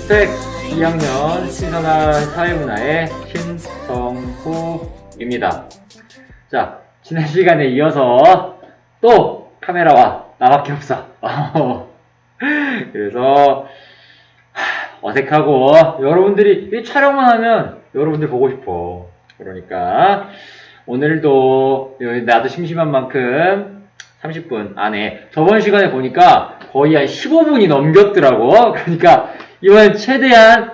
스펙 2학년 신선한 사회문화의 신성후입니다. 자, 지난 시간에 이어서 또 카메라와 나밖에 없어. 그래서 어색하고 여러분들이 이 촬영만 하면 여러분들 보고 싶어. 그러니까 오늘도 나도 심심한 만큼 30분 안에, 저번 시간에 보니까 거의 한 15분이 넘겼더라고. 그러니까 이번엔 최대한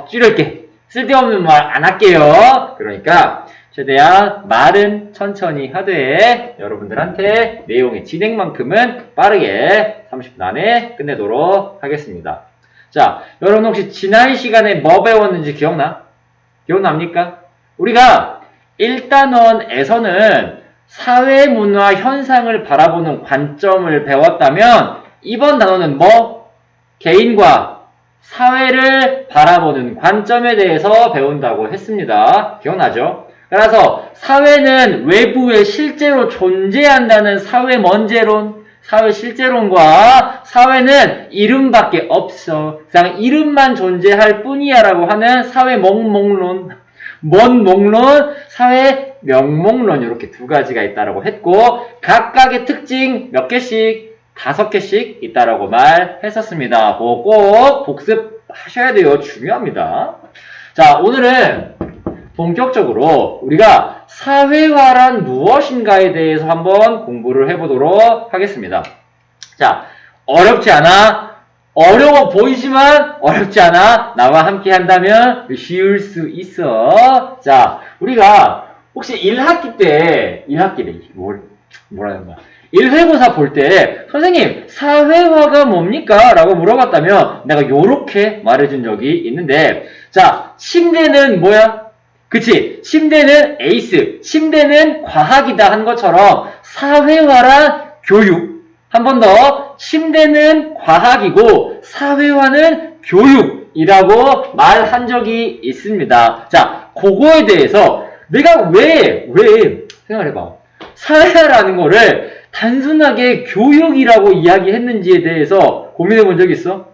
줄일게. 쓸데없는 말 안 할게요. 그러니까 최대한 말은 천천히 하되 여러분들한테 내용의 진행만큼은 빠르게 30분 안에 끝내도록 하겠습니다. 자, 여러분 혹시 지난 시간에 뭐 배웠는지 기억납니까? 우리가 1단원에서는 사회문화 현상을 바라보는 관점을 배웠다면 이번 단원은 뭐? 개인과 사회를 바라보는 관점에 대해서 배운다고 했습니다. 기억나죠? 그래서 사회는 외부에 실제로 존재한다는 사회먼제론, 사회실제론과 사회는 이름밖에 없어, 그냥 이름만 존재할 뿐이야 라고 하는 사회몽몽론, 사회 명목론, 이렇게 두 가지가 있다라고 했고, 각각의 특징 몇 개씩? 5개씩 있다라고 말했었습니다. 그거 꼭 복습하셔야 돼요. 중요합니다. 자, 오늘은 본격적으로 우리가 사회화란 무엇인가에 대해서 한번 공부를 해보도록 하겠습니다. 자, 어렵지 않아. 어려워 보이지만 어렵지 않아. 나와 함께 한다면 쉬울 수 있어. 자, 우리가 혹시 1학기 때, 1회고사 볼 때 선생님 사회화가 뭡니까? 라고 물어봤다면 내가 요렇게 말해준 적이 있는데, 자, 침대는 뭐야? 그치? 침대는 에이스, 침대는 과학이다 한 것처럼 사회화란 교육. 한 번 더, 침대는 과학이고 사회화는 교육이라고 말한 적이 있습니다. 자, 그거에 대해서 내가 왜 생각해봐, 사회화라는 거를 단순하게 교육이라고 이야기했는지에 대해서 고민해 본 적 있어?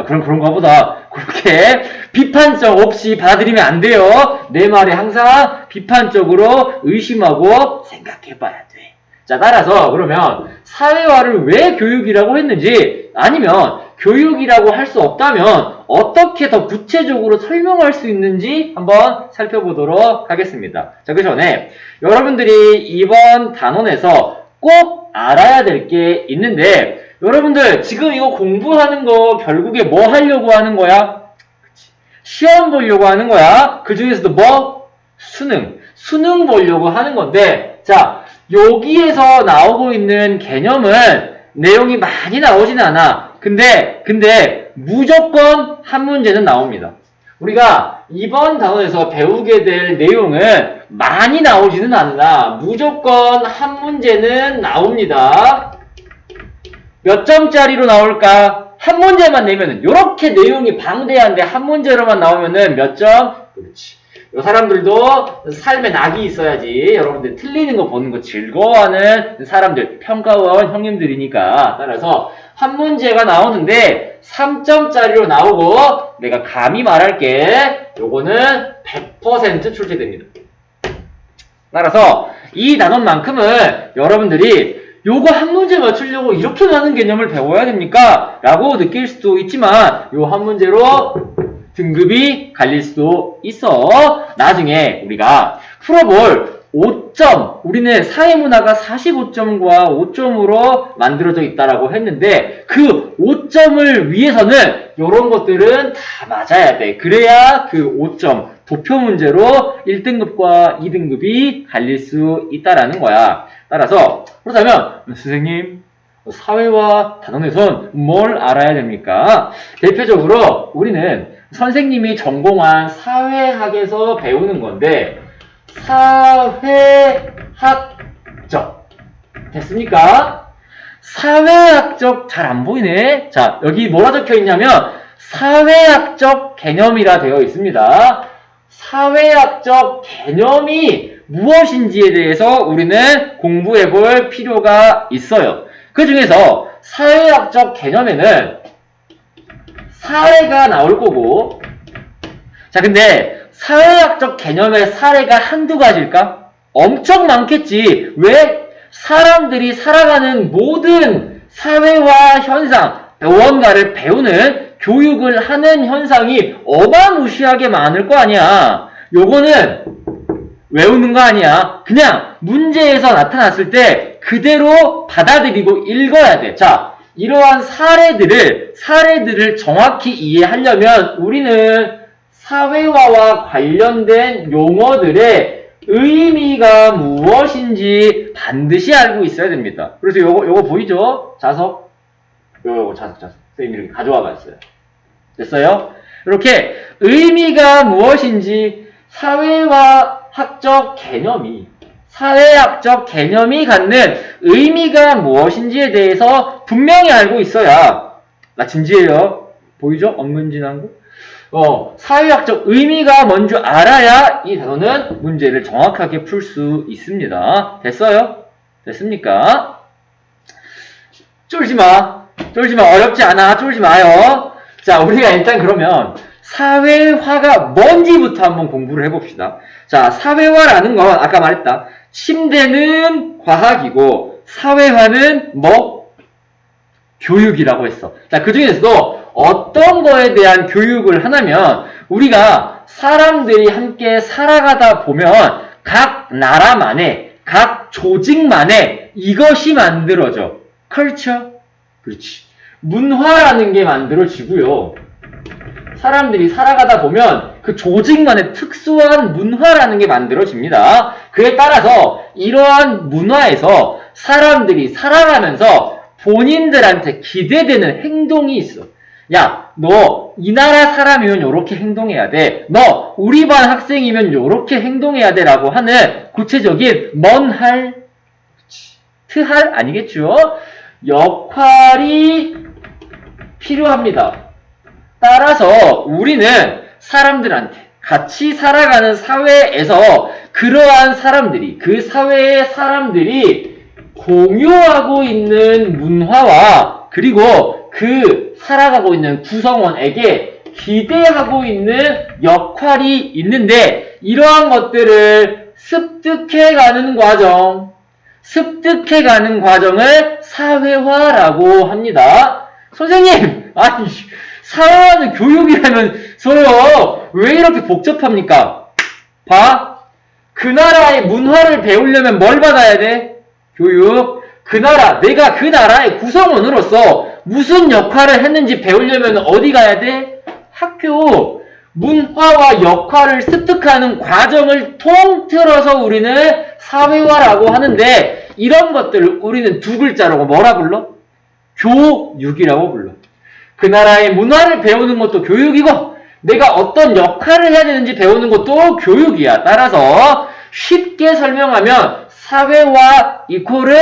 그런가 보다. 그렇게 비판적 없이 받아들이면 안 돼요. 내 말에 항상 비판적으로 의심하고 생각해 봐야 돼. 자, 따라서 그러면 사회화를 왜 교육이라고 했는지, 아니면 교육이라고 할 수 없다면 어떻게 더 구체적으로 설명할 수 있는지 한번 살펴보도록 하겠습니다. 자, 그 전에 여러분들이 이번 단원에서 꼭 알아야 될 게 있는데, 여러분들 지금 이거 공부하는 거 결국에 뭐 하려고 하는 거야? 시험 보려고 하는 거야. 그 중에서도 뭐? 수능 보려고 하는 건데, 자, 여기에서 나오고 있는 개념은 내용이 많이 나오지는 않아. 근데 무조건 한 문제는 나옵니다. 우리가 이번 단원에서 배우게 될 내용은 많이 나오지는 않나, 무조건 한 문제는 나옵니다. 몇 점짜리로 나올까? 한 문제만 내면은, 요렇게 내용이 방대한데 한 문제로만 나오면은 몇 점? 그렇지. 요 사람들도 삶에 낙이 있어야지. 여러분들 틀리는 거 보는 거 즐거워하는 사람들, 평가원 형님들이니까. 따라서 한 문제가 나오는데 3점짜리로 나오고, 내가 감히 말할게, 요거는 100% 출제됩니다. 따라서 이 단원만큼은 여러분들이 요거 한 문제 맞추려고 이렇게 많은 개념을 배워야 됩니까? 라고 느낄 수도 있지만, 요 한 문제로 등급이 갈릴 수도 있어. 나중에 우리가 풀어볼 5점, 우리는 사회문화가 45점과 5점으로 만들어져 있다라고 했는데, 그 5점을 위해서는 이런 것들은 다 맞아야 돼. 그래야 그 5점 도표 문제로 1등급과 2등급이 갈릴 수 있다라는 거야. 따라서 그렇다면 선생님, 사회화 단원에선 뭘 알아야 됩니까? 대표적으로 우리는 선생님이 전공한 사회학에서 배우는 건데, 사회학적 됐습니까? 사회학적, 잘 안 보이네. 자, 여기 뭐라 적혀 있냐면 사회학적 개념이라 되어 있습니다. 사회학적 개념이 무엇인지에 대해서 우리는 공부해 볼 필요가 있어요. 그 중에서 사회학적 개념에는 사례가 나올 거고. 자, 근데 사회학적 개념의 사례가 한두 가지일까? 엄청 많겠지. 왜? 사람들이 살아가는 모든 사회화 현상, 무언가를 배우는, 교육을 하는 현상이 어마무시하게 많을 거 아니야. 요거는 외우는 거 아니야. 그냥 문제에서 나타났을 때 그대로 받아들이고 읽어야 돼. 자, 이러한 사례들을 정확히 이해하려면 우리는 사회화와 관련된 용어들의 의미가 무엇인지 반드시 알고 있어야 됩니다. 그래서 요거 보이죠? 자석. 요거 자석. 선생님이 이렇게 가져와 봤어요. 됐어요? 이렇게 의미가 무엇인지 사회학적 개념이 갖는 의미가 무엇인지에 대해서 분명히 알고 있어야, 나 진지해요. 보이죠? 언근진한 거? 사회학적 의미가 뭔지 알아야 이 단어는 문제를 정확하게 풀 수 있습니다. 됐어요? 됐습니까? 쫄지 마. 어렵지 않아. 쫄지 마요. 자, 우리가 일단 그러면 사회화가 뭔지부터 한번 공부를 해봅시다. 자, 사회화라는 건 아까 말했다. 침대는 과학이고 사회화는 뭐? 교육이라고 했어. 자, 그 중에서도 어떤 거에 대한 교육을 하냐면 우리가 사람들이 함께 살아가다 보면 각 나라만의, 각 조직만의 이것이 만들어져. 컬처? 그렇지. 문화라는 게 만들어지고요. 사람들이 살아가다 보면 그 조직만의 특수한 문화라는 게 만들어집니다. 그에 따라서 이러한 문화에서 사람들이 살아가면서 본인들한테 기대되는 행동이 있어. 야, 너 이 나라 사람이면 요렇게 행동해야 돼. 너 우리 반 학생이면 요렇게 행동해야 돼. 라고 하는 구체적인 뭔할, 트할 아니겠죠? 역할이 필요합니다. 따라서 우리는 사람들한테 같이 살아가는 사회에서 그러한 사람들이, 그 사회의 사람들이 공유하고 있는 문화와 그리고 그 살아가고 있는 구성원에게 기대하고 있는 역할이 있는데 이러한 것들을 습득해가는 과정을 사회화라고 합니다. 선생님! 아니, 사회화는 교육이라면서요. 왜 이렇게 복잡합니까? 봐. 그 나라의 문화를 배우려면 뭘 받아야 돼? 교육. 내가 그 나라의 구성원으로서 무슨 역할을 했는지 배우려면 어디 가야 돼? 학교. 문화와 역할을 습득하는 과정을 통틀어서 우리는 사회화라고 하는데 이런 것들을 우리는 두 글자로 뭐라 불러? 교육이라고 불러. 그 나라의 문화를 배우는 것도 교육이고 내가 어떤 역할을 해야 되는지 배우는 것도 교육이야. 따라서 쉽게 설명하면 사회화 이코르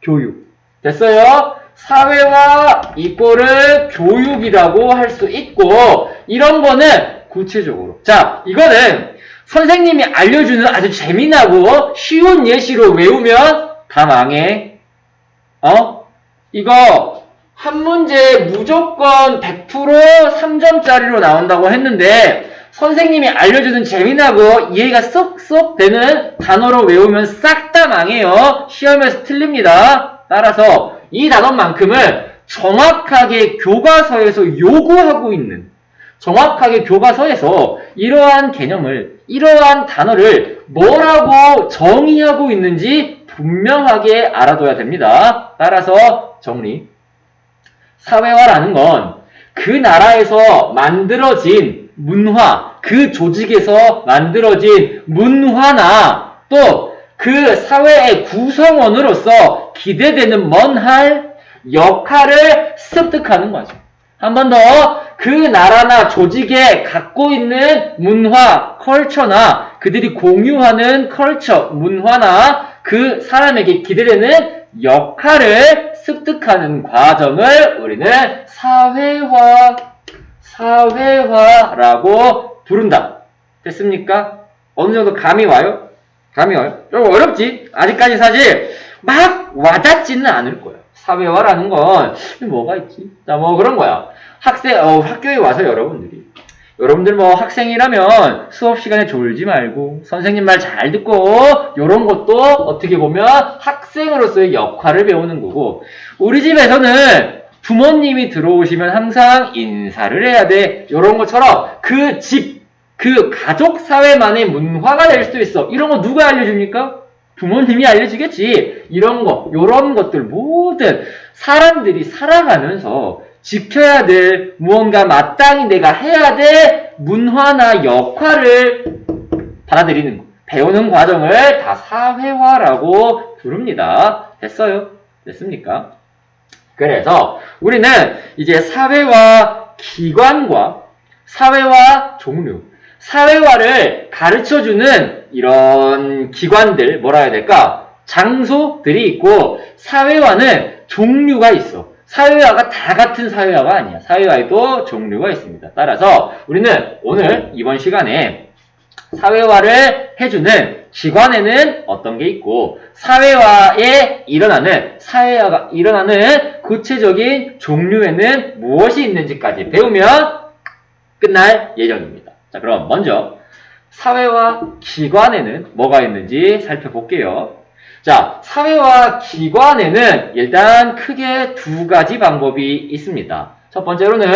교육. 됐어요? 사회화 이코르 교육이라고 할 수 있고 이런 거는 구체적으로. 자, 이거는 선생님이 알려주는 아주 재미나고 쉬운 예시로 외우면 다 망해. 이거 한 문제 무조건 100% 3점짜리로 나온다고 했는데 선생님이 알려주는 재미나고 이해가 쏙쏙 되는 단어로 외우면 싹 다 망해요. 시험에서 틀립니다. 따라서 이 단어만큼은 정확하게 교과서에서 요구하고 있는, 정확하게 교과서에서 이러한 개념을, 이러한 단어를 뭐라고 정의하고 있는지 분명하게 알아둬야 됩니다. 따라서 정리. 사회화라는 건 그 나라에서 만들어진 문화, 그 조직에서 만들어진 문화나 또 그 사회의 구성원으로서 기대되는 역할을 습득하는 거죠. 한 번 더, 그 나라나 조직에 갖고 있는 문화, 컬처나 그들이 공유하는 컬처, 문화나 그 사람에게 기대되는 역할을 습득하는 과정을 우리는 사회화라고 부른다. 됐습니까? 어느 정도 감이 와요? 좀 어렵지? 아직까지 사실 막 와닿지는 않을 거예요. 사회화라는 건 뭐가 있지? 자, 뭐 그런 거야. 학교에 와서 여러분들 뭐 학생이라면 수업 시간에 졸지 말고 선생님 말 잘 듣고 요런 것도 어떻게 보면 학생으로서의 역할을 배우는 거고, 우리 집에서는 부모님이 들어오시면 항상 인사를 해야 돼. 요런 것처럼 그 가족 사회만의 문화가 될 수도 있어. 이런 거 누가 알려줍니까? 부모님이 알려주겠지. 요런 것들 모든 사람들이 살아가면서 지켜야 될 무언가 마땅히 내가 해야 될 문화나 역할을 받아들이는 거, 배우는 과정을 다 사회화라고 부릅니다. 됐어요? 됐습니까? 그래서 우리는 이제 사회화 기관과 사회화 종류, 사회화를 가르쳐주는 이런 기관들, 뭐라 해야 될까? 장소들이 있고, 사회화는 종류가 있어. 사회화가 다 같은 사회화가 아니야. 사회화에도 종류가 있습니다. 따라서 우리는 오늘 이번 시간에 사회화를 해주는 기관에는 어떤 게 있고, 사회화가 일어나는 구체적인 종류에는 무엇이 있는지까지 배우면 끝날 예정입니다. 자, 그럼 먼저 사회화 기관에는 뭐가 있는지 살펴볼게요. 자, 사회화 기관에는 일단 크게 두 가지 방법이 있습니다. 첫 번째로는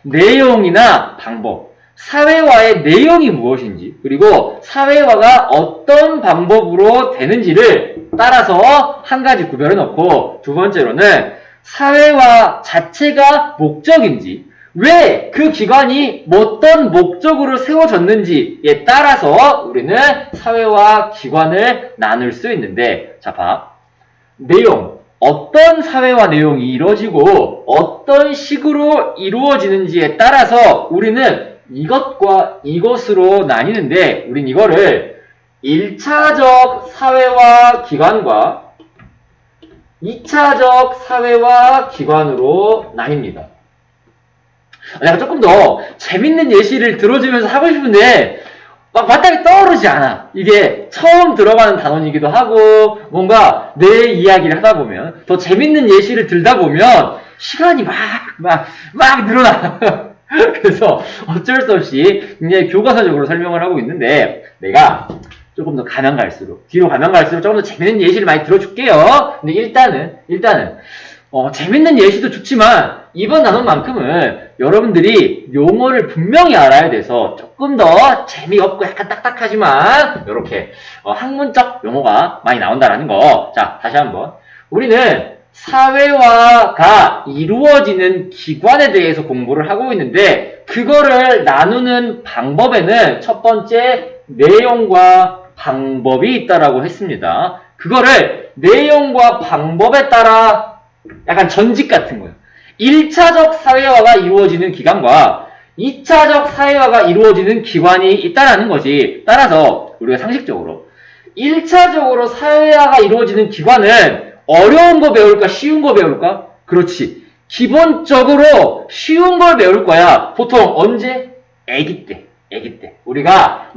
내용이나 방법, 사회화의 내용이 무엇인지, 그리고 사회화가 어떤 방법으로 되는지를 따라서 한 가지 구별해 놓고, 두 번째로는 사회화 자체가 목적인지, 왜 그 기관이 어떤 목적으로 세워졌는지에 따라서 우리는 사회화 기관을 나눌 수 있는데, 자, 봐. 내용, 어떤 사회화 내용이 이루어지고 어떤 식으로 이루어지는지에 따라서 우리는 이것과 이것으로 나뉘는데, 우린 이거를 1차적 사회화 기관과 2차적 사회화 기관으로 나뉩니다. 내가 조금 더 재밌는 예시를 들어주면서 하고 싶은데 막 마땅히 떠오르지 않아. 이게 처음 들어가는 단원이기도 하고, 뭔가 내 이야기를 하다 보면, 더 재밌는 예시를 들다 보면 시간이 막 늘어나. 그래서 어쩔 수 없이 굉장히 교과서적으로 설명을 하고 있는데, 내가 조금 더 뒤로 가면 갈수록 조금 더 재밌는 예시를 많이 들어줄게요. 근데 일단은 재밌는 예시도 좋지만 이번 단원만큼은 여러분들이 용어를 분명히 알아야 돼서 조금 더 재미없고 약간 딱딱하지만 이렇게 학문적 용어가 많이 나온다라는 거. 자, 다시 한번. 우리는 사회화가 이루어지는 기관에 대해서 공부를 하고 있는데, 그거를 나누는 방법에는 첫 번째 내용과 방법이 있다라고 했습니다. 그거를 내용과 방법에 따라 약간 전직 같은 거예요. 1차적 사회화가 이루어지는 기관과 2차적 사회화가 이루어지는 기관이 있다라는 거지. 따라서 우리가 상식적으로 1차적으로 사회화가 이루어지는 기관은 어려운 거 배울까? 쉬운 거 배울까? 그렇지. 기본적으로 쉬운 걸 배울 거야. 보통 언제? 아기 때. 우리가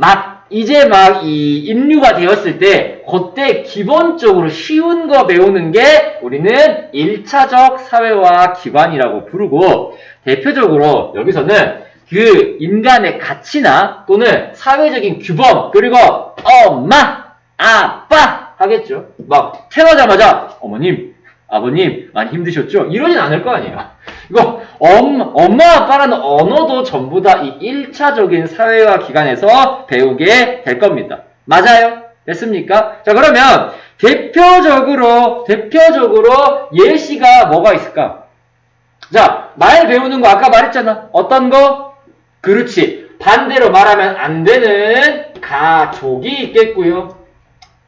이제 이 인류가 되었을 때, 그때 기본적으로 쉬운 거 배우는 게 우리는 1차적 사회화 기관이라고 부르고, 대표적으로 여기서는 그 인간의 가치나 또는 사회적인 규범, 그리고 엄마, 아빠 하겠죠. 태어나자마자 어머님, 아버님 많이 힘드셨죠? 이러진 않을 거 아니야. 이거 엄마 아빠라는 언어도 전부 다 이 1차적인 사회화 기관에서 배우게 될 겁니다. 맞아요? 됐습니까? 자, 그러면 대표적으로 예시가 뭐가 있을까? 자, 말 배우는 거 아까 말했잖아. 어떤 거? 그렇지. 반대로 말하면 안 되는 가족이 있겠고요.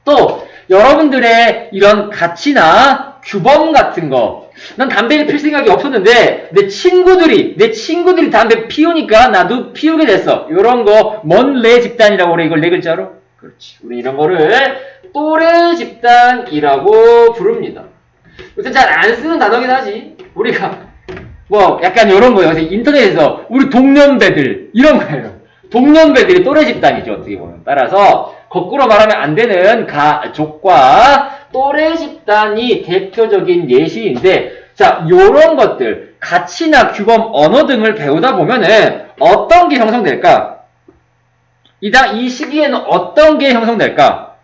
또 여러분들의 이런 가치나 규범 같은 거, 난 담배를 필 생각이 없었는데 내 친구들이 담배 피우니까 나도 피우게 됐어. 이런 거 먼레 집단이라고 그래. 이걸 네 글자로. 그렇지. 우리 이런 거를 또래 집단이라고 부릅니다. 요새 잘 안 쓰는 단어긴 하지. 우리가 약간 이런 거예요. 인터넷에서 우리 동년배들 이런 거예요. 동년배들이 또래 집단이죠. 어떻게 보면. 따라서 거꾸로 말하면 안 되는 가족과 또래 집단이 대표적인 예시인데, 자, 요런 것들, 가치나 규범, 언어 등을 배우다 보면은 어떤 게 형성될까? 이 시기에는 어떤 게 형성될까?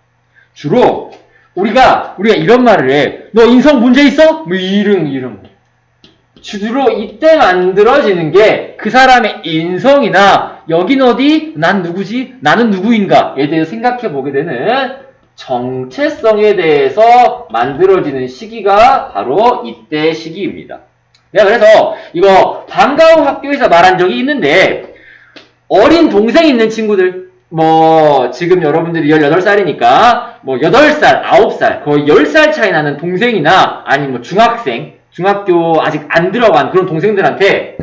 주로 우리가 이런 말을 해. 너 인성 문제 있어? 뭐 이런 거. 주로 이때 만들어지는 게 그 사람의 인성이나 여긴 어디? 난 누구지? 나는 누구인가에 대해서 생각해 보게 되는 정체성에 대해서 만들어지는 시기가 바로 이때 시기입니다. 내가 그래서 이거 방과후 학교에서 말한 적이 있는데, 어린 동생 있는 친구들, 뭐 지금 여러분들이 18살이니까 뭐 8살, 9살, 거의 10살 차이 나는 동생이나 아니면 뭐 중학생, 중학교 아직 안 들어간 그런 동생들한테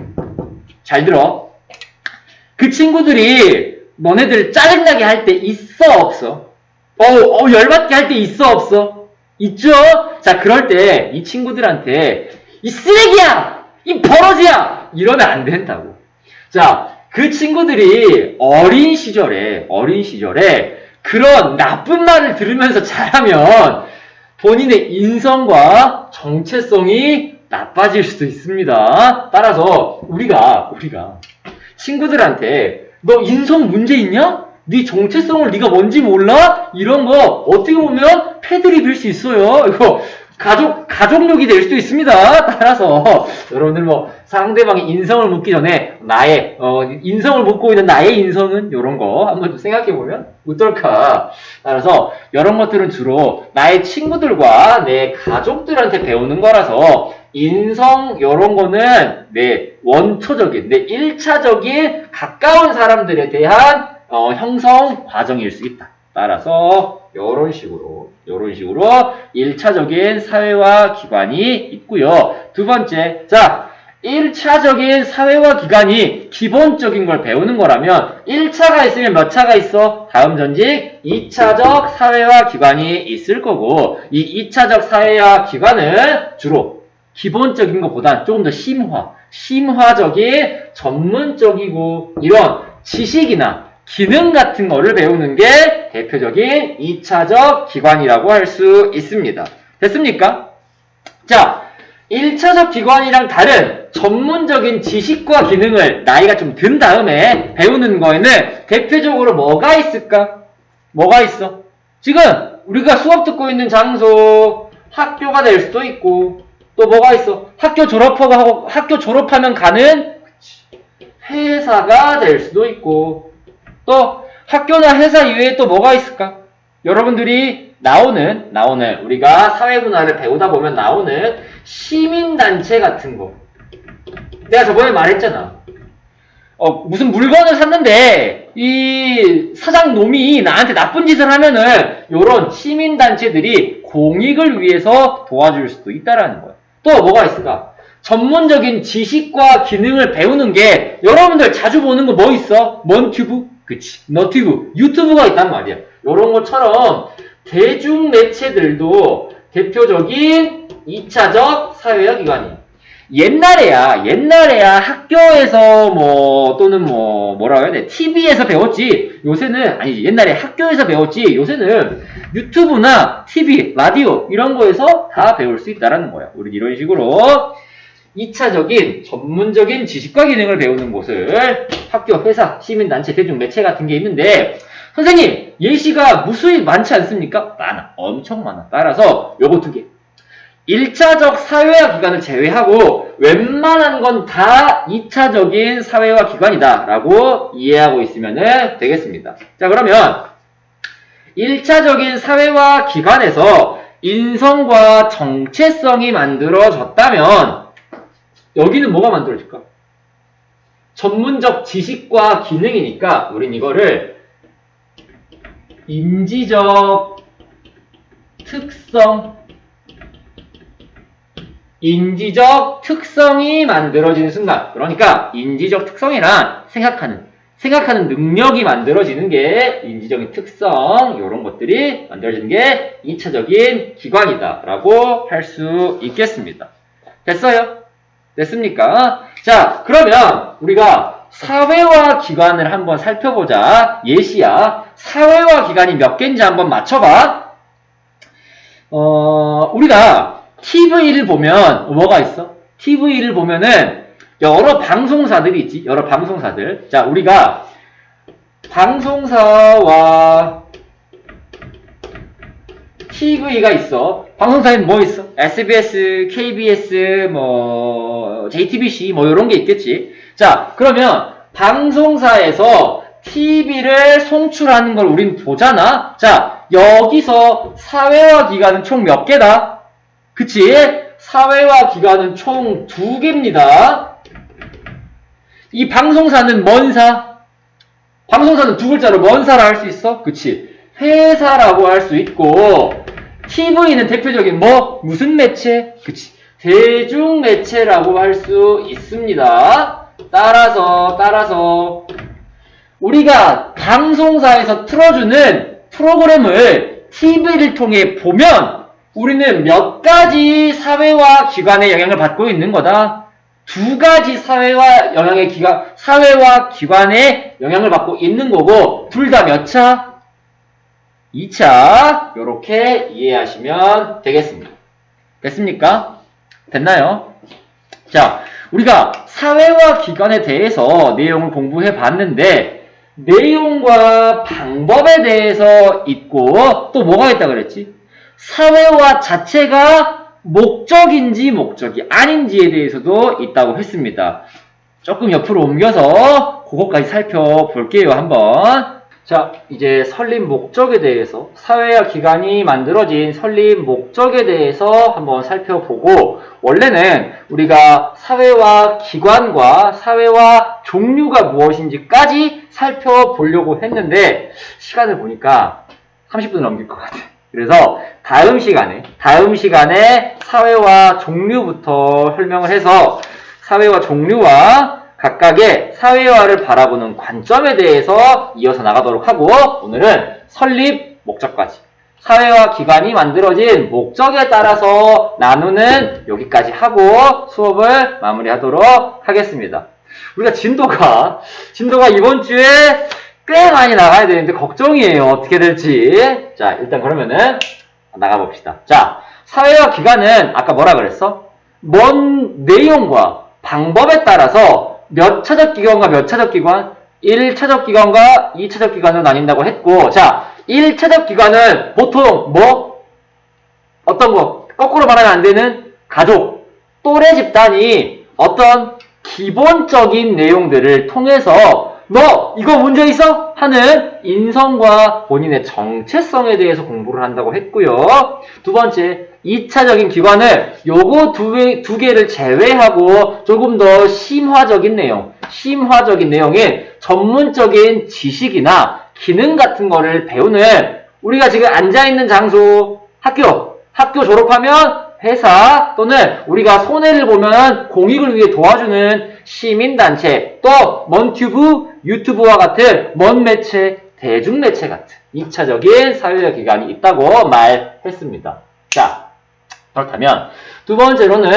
잘 들어. 그 친구들이 너네들 짜증나게 할 때 있어 없어? 열받게 할 때 있어 없어? 있죠? 자, 그럴 때 이 친구들한테 이 쓰레기야! 이 버러지야! 이러면 안 된다고. 자, 그 친구들이 어린 시절에 그런 나쁜 말을 들으면서 자라면 본인의 인성과 정체성이 나빠질 수도 있습니다. 따라서 우리가 친구들한테 너 인성 문제 있냐? 네 정체성을 네가 뭔지 몰라? 이런 거 어떻게 보면 패드립일 수 있어요. 이거 가족욕이 될 수도 있습니다. 따라서 여러분들 뭐 상대방의 인성을 묻기 전에 나의 인성을 묻고 있는 나의 인성은 이런 거 한번 생각해 보면 어떨까? 따라서 이런 것들은 주로 나의 친구들과 내 가족들한테 배우는 거라서 인성 이런 거는 내 원초적인 내 1차적인 가까운 사람들에 대한 형성 과정일 수 있다. 따라서 이런 식으로 1차적인 사회화 기관이 있고요. 두 번째, 자, 1차적인 사회화 기관이 기본적인 걸 배우는 거라면 1차가 있으면 몇 차가 있어? 다음 전직 2차적 사회화 기관이 있을 거고, 이 2차적 사회화 기관은 주로 기본적인 것보다 조금 더 심화적인 전문적이고 이런 지식이나 기능 같은 거를 배우는 게 대표적인 2차적 기관이라고 할 수 있습니다. 됐습니까? 자, 1차적 기관이랑 다른 전문적인 지식과 기능을 나이가 좀 든 다음에 배우는 거에는 대표적으로 뭐가 있을까? 뭐가 있어? 지금 우리가 수업 듣고 있는 장소, 학교가 될 수도 있고, 또 뭐가 있어? 학교 졸업하면 가는 회사가 될 수도 있고, 또 학교나 회사 이외에 또 뭐가 있을까? 여러분들이 나오는 우리가 사회문화를 배우다 보면 나오는 시민단체 같은 거. 내가 저번에 말했잖아. 무슨 물건을 샀는데 이 사장 놈이 나한테 나쁜 짓을 하면은 요런 시민단체들이 공익을 위해서 도와줄 수도 있다라는 거야. 또 뭐가 있을까? 전문적인 지식과 기능을 배우는 게 여러분들 자주 보는 거 뭐 있어? 먼튜브? 그치. 너튜브. 유튜브가 있단 말이야. 요런 것처럼 대중매체들도 대표적인 2차적 사회화 기관이야. 옛날에야 학교에서 또는 뭐라고 해야 돼? TV에서 배웠지. 요새는, 아니지. 옛날에 학교에서 배웠지. 요새는 유튜브나 TV, 라디오, 이런 거에서 다 배울 수 있다라는 거야. 우리 이런 식으로 2차적인 전문적인 지식과 기능을 배우는 곳을 학교, 회사, 시민단체, 대중매체 같은 게 있는데, 선생님, 예시가 무수히 많지 않습니까? 많아. 엄청 많아. 따라서 요거 두 개. 1차적 사회화 기관을 제외하고 웬만한 건 다 2차적인 사회화 기관이다 라고 이해하고 있으면 되겠습니다. 자, 그러면 1차적인 사회화 기관에서 인성과 정체성이 만들어졌다면 여기는 뭐가 만들어질까? 전문적 지식과 기능이니까 우린 이거를 인지적 특성이 만들어지는 순간, 그러니까 인지적 특성이란 생각하는 능력이 만들어지는 게 인지적인 특성, 이런 것들이 만들어지는 게 2차적인 기관이다 라고 할 수 있겠습니다. 됐어요? 됐습니까? 자, 그러면 우리가 사회화 기관을 한번 살펴보자. 예시야. 사회화 기관이 몇 개인지 한번 맞춰봐. 우리가 TV를 보면 뭐가 있어? TV를 보면은 여러 방송사들이 있지. 여러 방송사들. 자, 우리가 방송사와 TV가 있어. 방송사에는 뭐 있어? SBS, KBS, JTBC, 이런 게 있겠지. 자, 그러면 방송사에서 TV를 송출하는 걸 우린 보잖아? 자, 여기서 사회화 기관은 총 몇 개다? 그치? 사회화 기관은 총 2개입니다. 이 방송사는 뭔 사? 방송사는 두 글자로 뭔 사라 할 수 있어? 그치? 회사라고 할 수 있고, TV는 대표적인 무슨 매체? 그치? 대중매체라고 할 수 있습니다. 따라서, 우리가 방송사에서 틀어주는 프로그램을 TV를 통해 보면, 우리는 몇 가지 사회화 기관의 영향을 받고 있는 거다. 2가지 사회화 기관의 영향을 받고 있는 거고, 둘 다 몇 차? 2차. 요렇게 이해하시면 되겠습니다. 됐습니까? 됐나요? 자, 우리가 사회화 기관에 대해서 내용을 공부해 봤는데, 내용과 방법에 대해서 있고, 또 뭐가 있다 그랬지? 사회화 자체가 목적인지 목적이 아닌지에 대해서도 있다고 했습니다. 조금 옆으로 옮겨서 그것까지 살펴볼게요, 한번. 자, 이제 설립 목적에 대해서, 사회화 기관이 만들어진 설립 목적에 대해서 한번 살펴보고, 원래는 우리가 사회화 기관과 사회화 종류가 무엇인지까지 살펴보려고 했는데, 시간을 보니까 30분을 넘길 것 같아요. 그래서 다음 시간에 사회화 종류부터 설명을 해서 사회화 종류와 각각의 사회화를 바라보는 관점에 대해서 이어서 나가도록 하고, 오늘은 설립 목적까지, 사회화 기관이 만들어진 목적에 따라서 나누는 여기까지 하고 수업을 마무리하도록 하겠습니다. 우리가 진도가 이번 주에 꽤 많이 나가야 되는데 걱정이에요. 어떻게 될지. 자, 일단 그러면은 나가봅시다. 자, 사회화 기관은 아까 뭐라 그랬어? 뭔 내용과 방법에 따라서 몇 차적 기관과 몇 차적 기관? 1차적 기관과 2차적 기관으로 나뉜다고 했고, 자, 1차적 기관은 보통 어떤 거? 거꾸로 말하면 안 되는 가족, 또래 집단이 어떤 기본적인 내용들을 통해서 너 이거 문제 있어? 하는 인성과 본인의 정체성에 대해서 공부를 한다고 했고요. 두 번째, 2차적인 기관은 요거 두 개를 제외하고 조금 더 심화적인 내용인 전문적인 지식이나 기능 같은 거를 배우는, 우리가 지금 앉아있는 장소, 학교 졸업하면 회사, 또는 우리가 손해를 보면 공익을 위해 도와주는 시민단체, 또 먼튜브, 유튜브와 같은 먼매체, 대중매체 같은 2차적인 사회적 기관이 있다고 말했습니다. 자, 그렇다면 두 번째로는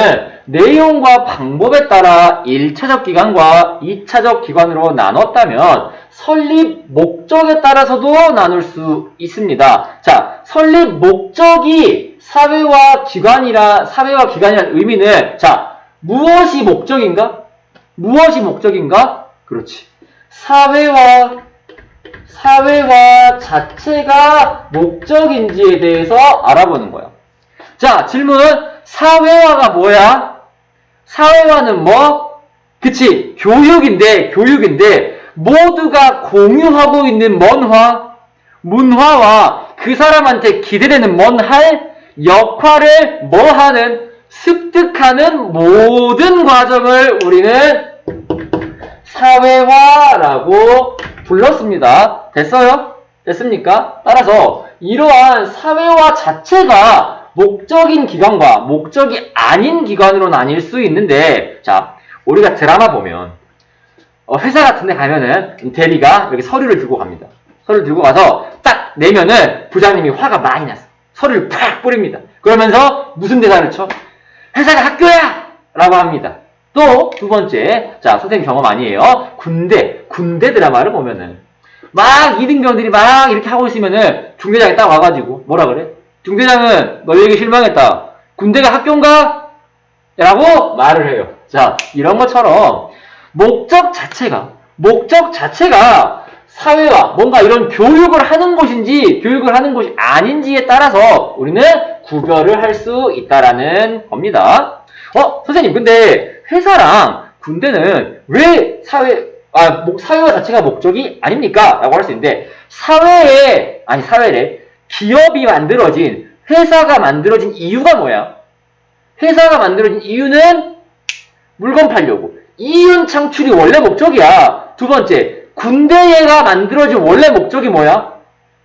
내용과 방법에 따라 1차적 기관과 2차적 기관으로 나눴다면 설립 목적에 따라서도 나눌 수 있습니다. 자, 설립 목적이 사회화 기관이라는 의미는, 자, 무엇이 목적인가? 그렇지. 사회화 자체가 목적인지에 대해서 알아보는 거야. 자, 질문. 사회화가 뭐야? 사회화는 뭐? 그치. 교육인데 모두가 공유하고 있는 문화와 그 사람한테 기대되는 역할을 하는, 습득하는 모든 과정을 우리는 사회화라고 불렀습니다. 됐어요? 됐습니까? 따라서 이러한 사회화 자체가 목적인 기관과 목적이 아닌 기관으로 나뉠 수 있는데, 자, 우리가 드라마 보면 회사 같은 데 가면은 대리가 여기 서류를 들고 갑니다. 서류를 들고 가서 딱 내면은 부장님이 화가 많이 났어. 서류를 팍 뿌립니다. 그러면서 무슨 대사를 쳐? 회사가 학교야! 라고 합니다. 또 두 번째, 자, 선생님 경험 아니에요. 군대 드라마를 보면은 막 이등병들이 막 이렇게 하고 있으면은 중대장이 딱 와가지고 뭐라 그래? 중대장은 너희에게 실망했다. 군대가 학교인가? 라고 말을 해요. 자, 이런 것처럼 목적 자체가 사회와 뭔가 이런 교육을 하는 것인지 교육을 하는 것이 아닌지에 따라서 우리는 구별을 할 수 있다라는 겁니다. 선생님, 근데 회사랑 군대는 왜 사회화 자체가 목적이 아닙니까? 라고 할 수 있는데, 기업이 만들어진, 회사가 만들어진 이유가 뭐야? 회사가 만들어진 이유는 물건 팔려고. 이윤 창출이 원래 목적이야. 두 번째, 군대가 만들어진 원래 목적이 뭐야?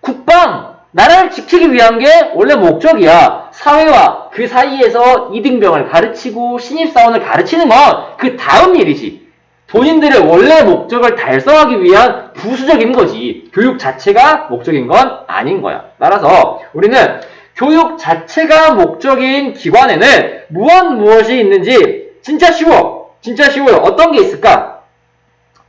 국방! 나라를 지키기 위한 게 원래 목적이야. 사회와 그 사이에서 이등병을 가르치고 신입사원을 가르치는 건 그 다음 일이지. 본인들의 원래 목적을 달성하기 위한 부수적인 거지. 교육 자체가 목적인 건 아닌 거야. 따라서 우리는 교육 자체가 목적인 기관에는 무엇이 있는지 진짜 쉬워요. 어떤 게 있을까?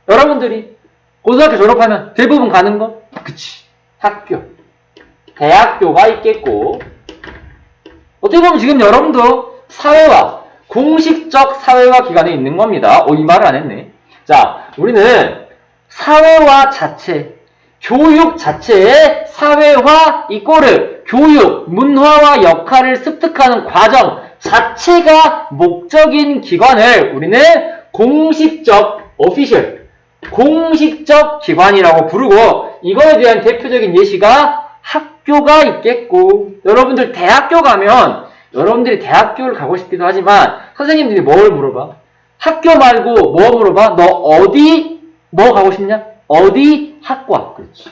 여러분들이 고등학교 졸업하면 대부분 가는 거? 그치. 학교. 대학교가 있겠고, 어떻게 보면 지금 여러분도 공식적 사회화 기관에 있는 겁니다. 이 말을 안 했네. 자, 우리는 사회화 자체, 교육 자체의 사회화 이꼬르 교육, 문화와 역할을 습득하는 과정 자체가 목적인 기관을 우리는 공식적 기관이라고 부르고, 이거에 대한 대표적인 예시가 학교가 있겠고, 여러분들 대학교 가면 여러분들이 대학교를 가고 싶기도 하지만 선생님들이 뭘 물어봐? 학교 말고 뭐 물어봐? 너 어디 가고 싶냐? 어디 학과. 그렇지.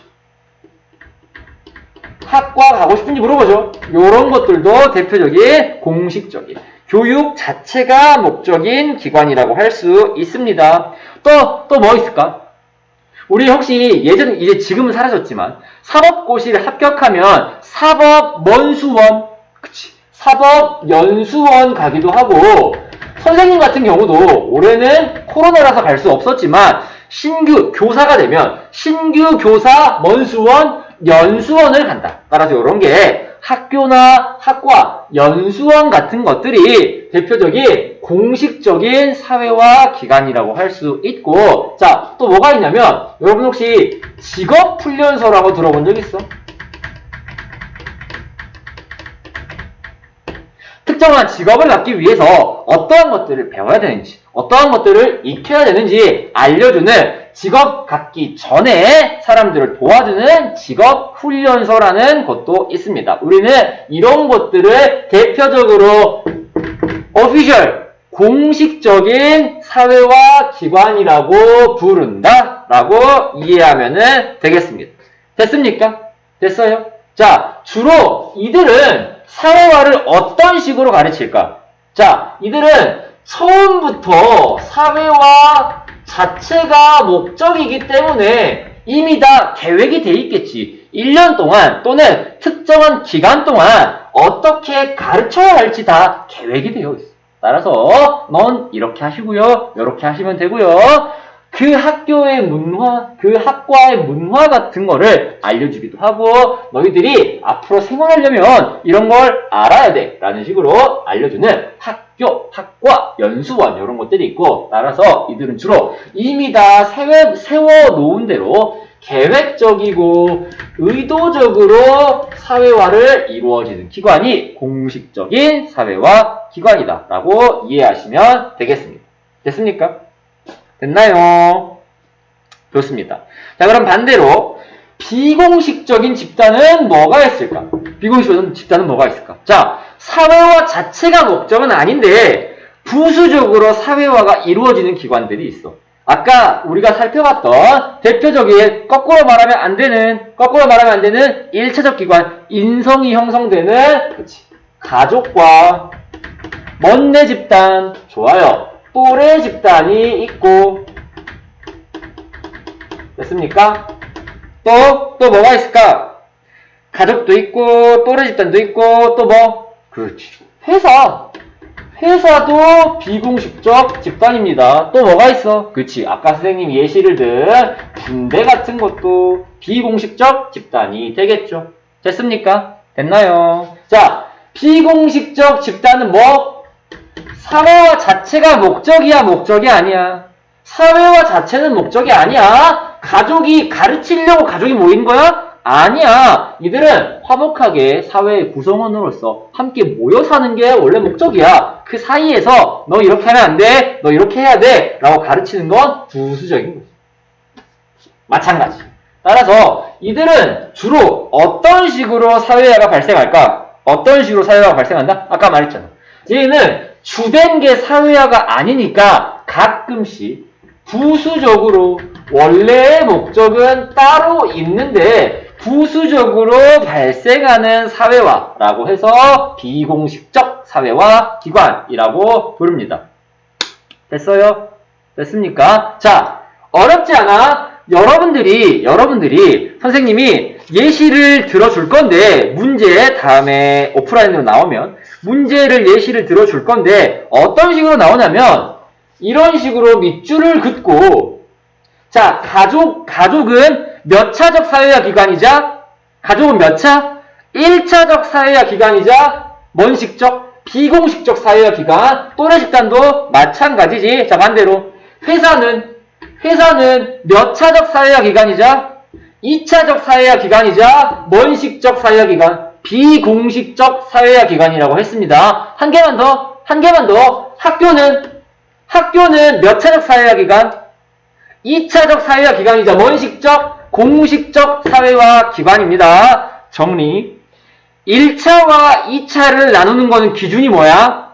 학과 가고 싶은지 물어보죠. 요런 것들도 대표적인 공식적인 교육 자체가 목적인 기관이라고 할 수 있습니다. 또 뭐 있을까? 우리 혹시 지금은 사라졌지만 사법고시를 합격하면 사법연수원 가기도 하고, 선생님 같은 경우도 올해는 코로나라서 갈 수 없었지만 신규 교사가 되면 신규 교사 연수원을 간다. 따라서 이런 게 학교나 학과, 연수원 같은 것들이 대표적인 공식적인 사회화 기관이라고 할 수 있고, 자, 또 뭐가 있냐면, 여러분 혹시 직업훈련소라고 들어본 적 있어? 특정한 직업을 갖기 위해서 어떠한 것들을 배워야 되는지, 어떠한 것들을 익혀야 되는지 알려주는, 직업 갖기 전에 사람들을 도와주는 직업훈련소라는 것도 있습니다. 우리는 이런 것들을 대표적으로 공식적인 사회화 기관이라고 부른다 라고 이해하면 되겠습니다. 됐습니까? 됐어요? 자, 주로 이들은 사회화를 어떤 식으로 가르칠까? 자, 이들은 처음부터 사회화 자체가 목적이기 때문에 이미 다 계획이 돼 있겠지. 1년 동안 또는 특정한 기간 동안 어떻게 가르쳐야 할지 다 계획이 되어 있어. 따라서 넌 이렇게 하시고요, 이렇게 하시면 되고요. 그 학교의 문화, 그 학과의 문화 같은 거를 알려주기도 하고, 너희들이 앞으로 생활하려면 이런 걸 알아야 돼 라는 식으로 알려주는 학교, 학과, 연수원 이런 것들이 있고, 따라서 이들은 주로 이미 다 세워놓은 대로 계획적이고 의도적으로 사회화를 이루어지는 기관이 공식적인 사회화 기관이다 라고 이해하시면 되겠습니다. 됐습니까? 됐나요? 좋습니다. 자, 그럼 반대로 비공식적인 집단은 뭐가 있을까? 비공식적인 집단은 뭐가 있을까? 자, 사회화 자체가 목적은 아닌데 부수적으로 사회화가 이루어지는 기관들이 있어. 아까 우리가 살펴봤던 대표적인 거꾸로 말하면 안 되는 1차적 기관, 인성이 형성되는 가족과 먼내 집단, 좋아요. 또래 집단이 있고, 됐습니까? 또 뭐가 있을까? 가족도 있고, 또래 집단도 있고, 또 뭐? 그렇지. 회사도 비공식적 집단입니다. 또 뭐가 있어? 그렇지. 아까 선생님이 예시를 든 군대 같은 것도 비공식적 집단이 되겠죠. 됐습니까? 됐나요? 자, 비공식적 집단은 뭐? 사회화 자체가 목적이야, 목적이 아니야? 사회화 자체는 목적이 아니야. 가족이 가르치려고 가족이 모인 거야? 아니야. 이들은 화목하게 사회의 구성원으로서 함께 모여 사는 게 원래 목적이야. 그 사이에서 너 이렇게 하면 안 돼, 너 이렇게 해야 돼 라고 가르치는 건 부수적인 거지. 마찬가지. 따라서 이들은 주로 어떤 식으로 사회화가 발생할까? 어떤 식으로 사회화가 발생한다? 아까 말했잖아. 얘는 주된 게 사회화가 아니니까 가끔씩 부수적으로 원래의 목적은 따로 있는데 부수적으로 발생하는 사회화라고 해서 비공식적 사회화 기관이라고 부릅니다. 됐어요? 됐습니까? 자, 어렵지 않아? 여러분들이 선생님이 예시를 들어줄 건데 문제 다음에 오프라인으로 나오면 문제를 예시를 들어줄 건데 어떤 식으로 나오냐면 이런 식으로 밑줄을 긋고 자, 가족은 몇 차적 사회화 기관이자 가족은 몇 차? 1차적 사회화 기관이자 뭔식적? 비공식적 사회화 기관. 또래 집단도 마찬가지지. 자, 반대로 회사는 몇 차적 사회화 기관이자 2차적 사회화 기관이자 뭔식적 사회화 기관, 비공식적 사회화 기관이라고 했습니다. 한 개만 더. 학교는 몇 차적 사회화 기관? 2차적 사회화 기관이자 뭔식적, 공식적 사회화 기관입니다. 정리. 1차와 2차를 나누는 거는 기준이 뭐야?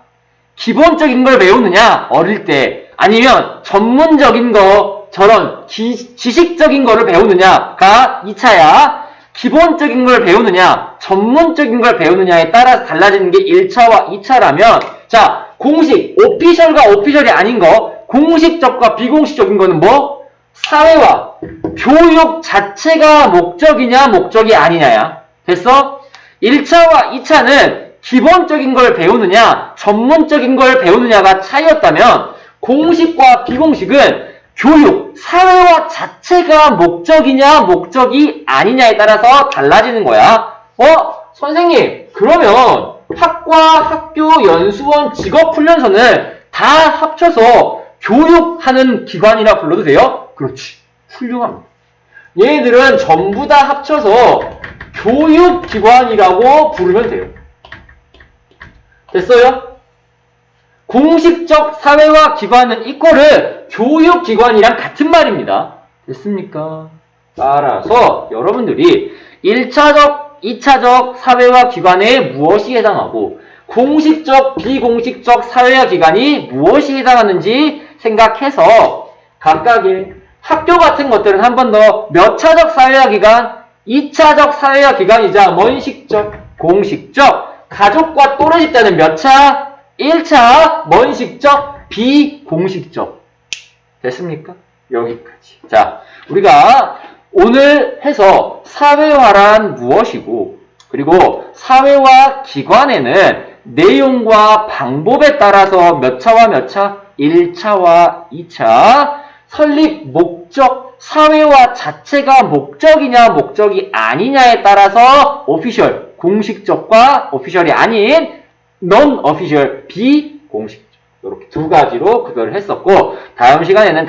기본적인 걸 배우느냐? 어릴 때. 아니면 전문적인 거처럼 지식적인 거를 배우느냐가 2차야. 기본적인 걸 배우느냐, 전문적인 걸 배우느냐에 따라서 달라지는 게 1차와 2차라면 자, 공식, 오피셜과 오피셜이 아닌 거, 공식적과 비공식적인 거는 뭐? 사회화, 교육 자체가 목적이냐, 목적이 아니냐야. 됐어? 1차와 2차는 기본적인 걸 배우느냐, 전문적인 걸 배우느냐가 차이였다면 공식과 비공식은 교육, 사회화 자체가 목적이냐, 목적이 아니냐에 따라서 달라지는 거야. 선생님, 그러면 학과, 학교, 연수원, 직업훈련소는 다 합쳐서 교육하는 기관이라 불러도 돼요? 그렇지. 훌륭합니다. 얘네들은 전부 다 합쳐서 교육기관이라고 부르면 돼요. 됐어요? 공식적 사회화 기관은 이거를 교육기관이랑 같은 말입니다. 됐습니까? 따라서 여러분들이 1차적, 2차적 사회화 기관에 무엇이 해당하고 공식적, 비공식적 사회화 기관이 무엇이 해당하는지 생각해서 각각의 학교 같은 것들은 한 번 더 몇 차적 사회화 기관, 2차적 사회화 기관이자 뭔식적, 공식적, 가족과 또래 집단은 몇 차? 1차, 뭔식적, 비공식적. 됐습니까? 여기까지. 자, 우리가 오늘 해서 사회화란 무엇이고, 그리고 사회화 기관에는 내용과 방법에 따라서 몇 차와 몇 차? 1차와 2차. 설립 목적, 사회화 자체가 목적이냐, 목적이 아니냐에 따라서 오피셜, 공식적과 오피셜이 아닌 non official, 비공식적. 이렇게 두 가지로 구별을 했었고, 다음 시간에는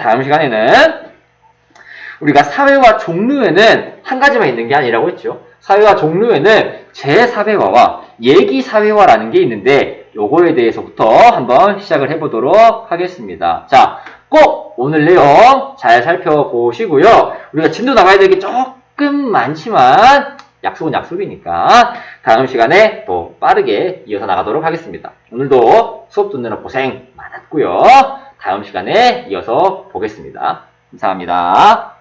우리가 사회화 종류에는 한 가지만 있는 게 아니라고 했죠. 사회화 종류에는 재사회화와 얘기사회화라는 게 있는데 요거에 대해서부터 한번 시작을 해보도록 하겠습니다. 자, 꼭 오늘 내용 잘 살펴보시고요. 우리가 진도 나가야 될 게 조금 많지만 약속은 약속이니까 다음 시간에 또 빠르게 이어서 나가도록 하겠습니다. 오늘도 수업 듣느라 고생 많았고요. 다음 시간에 이어서 보겠습니다. 감사합니다.